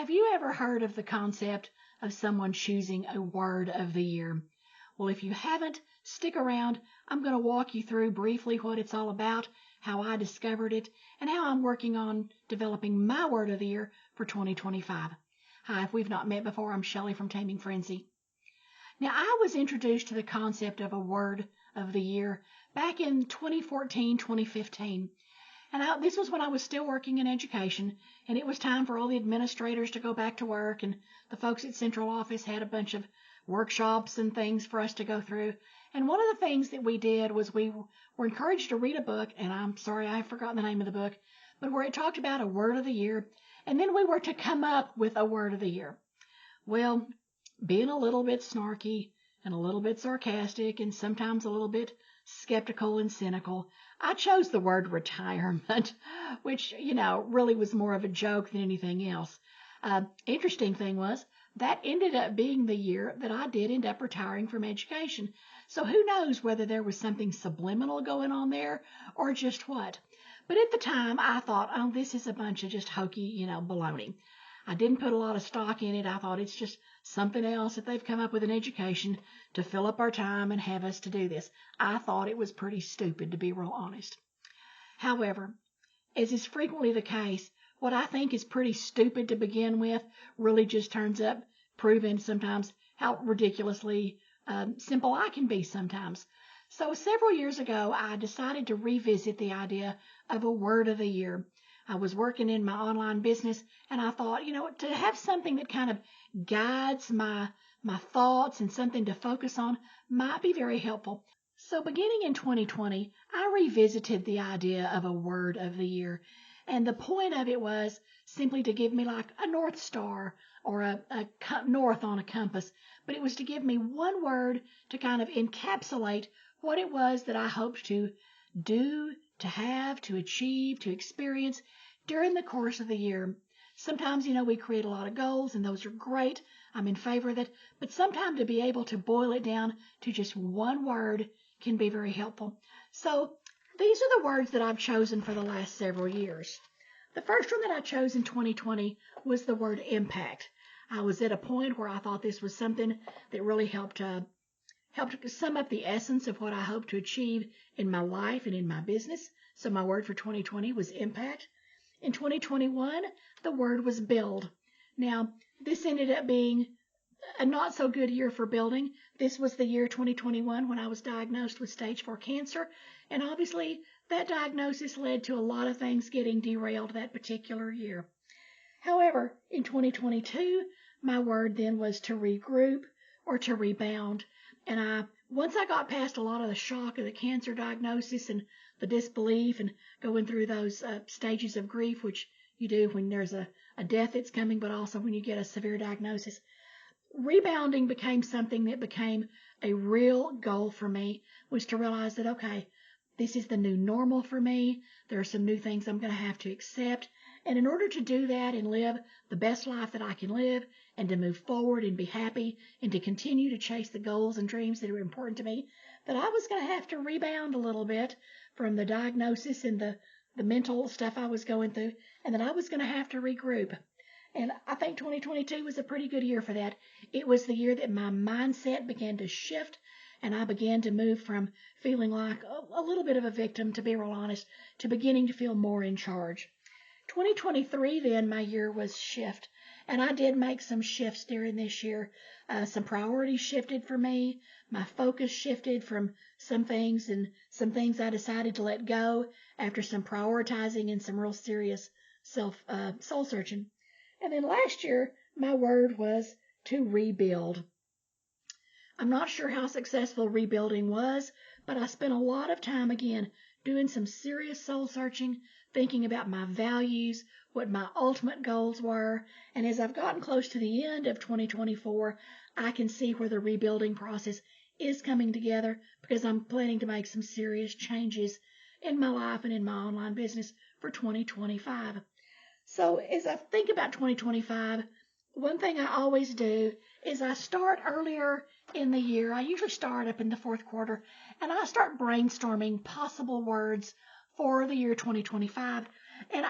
Have you ever heard of the concept of someone choosing a word of the year? Well, if you haven't, stick around. I'm going to walk you through briefly what it's all about, how I discovered it, and how I'm working on developing my word of the year for 2025. Hi, if we've not met before, I'm Shelley from Taming Frenzy. Now, I was introduced to the concept of a word of the year back in 2014, 2015. And this was when I was still working in education, and it was time for all the administrators to go back to work, and the folks at central office had a bunch of workshops and things for us to go through. And one of the things that we did was we were encouraged to read a book, and I'm sorry I've forgotten the name of the book, but where it talked about a word of the year, and then we were to come up with a word of the year. Well, being a little bit snarky and a little bit sarcastic and sometimes a little bit skeptical and cynical, I chose the word retirement, which, really was more of a joke than anything else. Interesting thing was, that ended up being the year that I did end up retiring from education. So who knows whether there was something subliminal going on there or just what. But at the time, I thought, oh, this is a bunch of just hokey, baloney. I didn't put a lot of stock in it. I thought it's just something else that they've come up with in education to fill up our time and have us to do this. I thought it was pretty stupid, to be real honest. However, as is frequently the case, what I think is pretty stupid to begin with really just turns up proving sometimes how ridiculously simple I can be sometimes. So several years ago, I decided to revisit the idea of a word of the year. I was working in my online business, and I thought, to have something that kind of guides my thoughts and something to focus on might be very helpful. So beginning in 2020, I revisited the idea of a word of the year. And the point of it was simply to give me like a North Star or a north on a compass. But it was to give me one word to kind of encapsulate what it was that I hoped to do, to have, to achieve, to experience during the course of the year. Sometimes, we create a lot of goals, and those are great. I'm in favor of it. But sometimes to be able to boil it down to just one word can be very helpful. So these are the words that I've chosen for the last several years. The first one that I chose in 2020 was the word impact. I was at a point where I thought this was something that really helped sum up the essence of what I hope to achieve in my life and in my business. So my word for 2020 was impact. In 2021, the word was build. Now, this ended up being a not so good year for building. This was the year 2021 when I was diagnosed with stage 4 cancer. And obviously, that diagnosis led to a lot of things getting derailed that particular year. However, in 2022, my word then was to regroup or to rebound. And once I got past a lot of the shock of the cancer diagnosis and the disbelief and going through those stages of grief, which you do when there's a death that's coming, but also when you get a severe diagnosis, rebounding became something that became a real goal for me, was to realize that, okay, this is the new normal for me. There are some new things I'm going to have to accept. And in order to do that and live the best life that I can live and to move forward and be happy and to continue to chase the goals and dreams that are important to me, that I was going to have to rebound a little bit from the diagnosis and the mental stuff I was going through, and that I was going to have to regroup. And I think 2022 was a pretty good year for that. It was the year that my mindset began to shift, and I began to move from feeling like a little bit of a victim, to be real honest, to beginning to feel more in charge. 2023 then, my year was shift, and I did make some shifts during this year. Some priorities shifted for me. My focus shifted from some things, and some things I decided to let go after some prioritizing and some real serious soul searching. And then last year, my word was to rebuild. I'm not sure how successful rebuilding was, but I spent a lot of time again doing some serious soul searching, thinking about my values, what my ultimate goals were. And as I've gotten close to the end of 2024, I can see where the rebuilding process is coming together, because I'm planning to make some serious changes in my life and in my online business for 2025. So as I think about 2025, one thing I always do is I start earlier in the year. I usually start up in the fourth quarter, and I start brainstorming possible words for the year 2025. And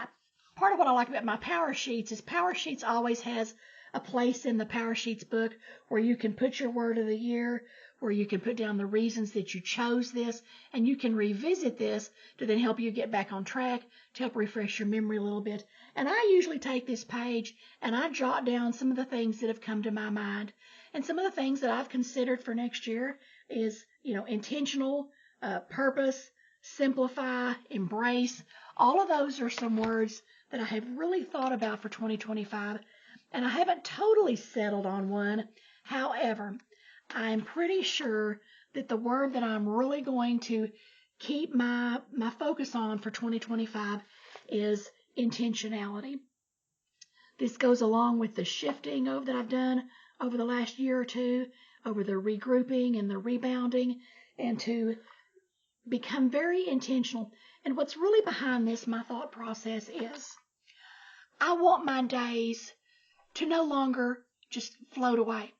Part of what I like about my Power Sheets is Power Sheets always has a place in the Power Sheets book where you can put your word of the year, where you can put down the reasons that you chose this, and you can revisit this to then help you get back on track, to help refresh your memory a little bit. And I usually take this page and I jot down some of the things that have come to my mind. And some of the things that I've considered for next year is, intentional, purpose, simplify, embrace. All of those are some words that I have really thought about for 2025, and I haven't totally settled on one. However, I'm pretty sure that the word that I'm really going to keep my focus on for 2025 is intentionality. This goes along with the shifting that I've done over the last year or two, over the regrouping and the rebounding, and to become very intentional. And what's really behind this, my thought process is, I want my days to no longer just float away.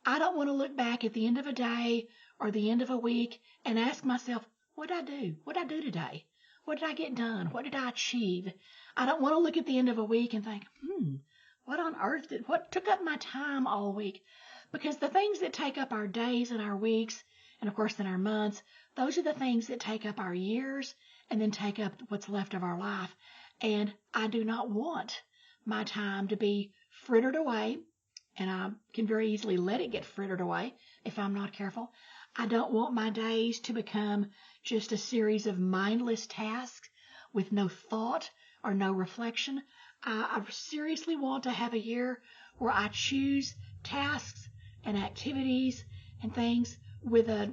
I don't want to look back at the end of a day or the end of a week and ask myself, what did I do? What did I do today? What did I get done? What did I achieve? I don't want to look at the end of a week and think, what on earth what took up my time all week? Because the things that take up our days and our weeks, and of course then our months, those are the things that take up our years and then take up what's left of our life. And I do not want my time to be frittered away, and I can very easily let it get frittered away if I'm not careful. I don't want my days to become just a series of mindless tasks with no thought or no reflection. I seriously want to have a year where I choose tasks and activities and things with a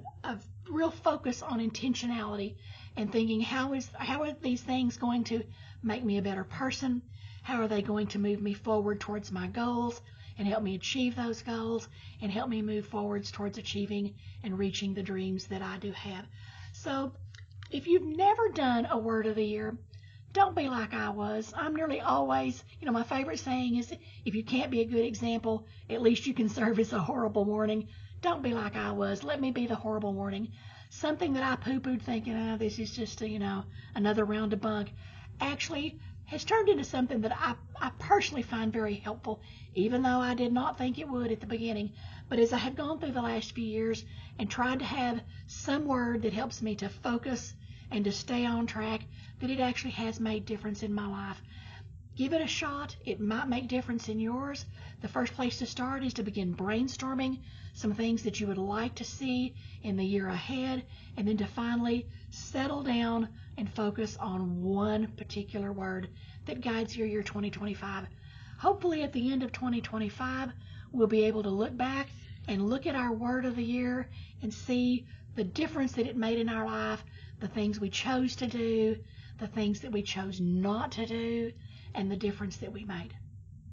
real focus on intentionality and thinking, how are these things going to make me a better person? How are they going to move me forward towards my goals and help me achieve those goals and help me move forwards towards achieving and reaching the dreams that I do have? So if you've never done a word of the year, don't be like I was. I'm nearly always, my favorite saying is, if you can't be a good example, at least you can serve as a horrible warning. Don't be like I was. Let me be the horrible warning. Something that I poo-pooed thinking, this is just, another round of bunk, actually has turned into something that I personally find very helpful, even though I did not think it would at the beginning. But as I have gone through the last few years and tried to have some word that helps me to focus and to stay on track, that it actually has made difference in my life. Give it a shot. It might make difference in yours. The first place to start is to begin brainstorming some things that you would like to see in the year ahead, and then to finally settle down and focus on one particular word that guides your year 2025. Hopefully at the end of 2025, we'll be able to look back and look at our word of the year and see the difference that it made in our life, the things we chose to do, the things that we chose not to do, and the difference that we made.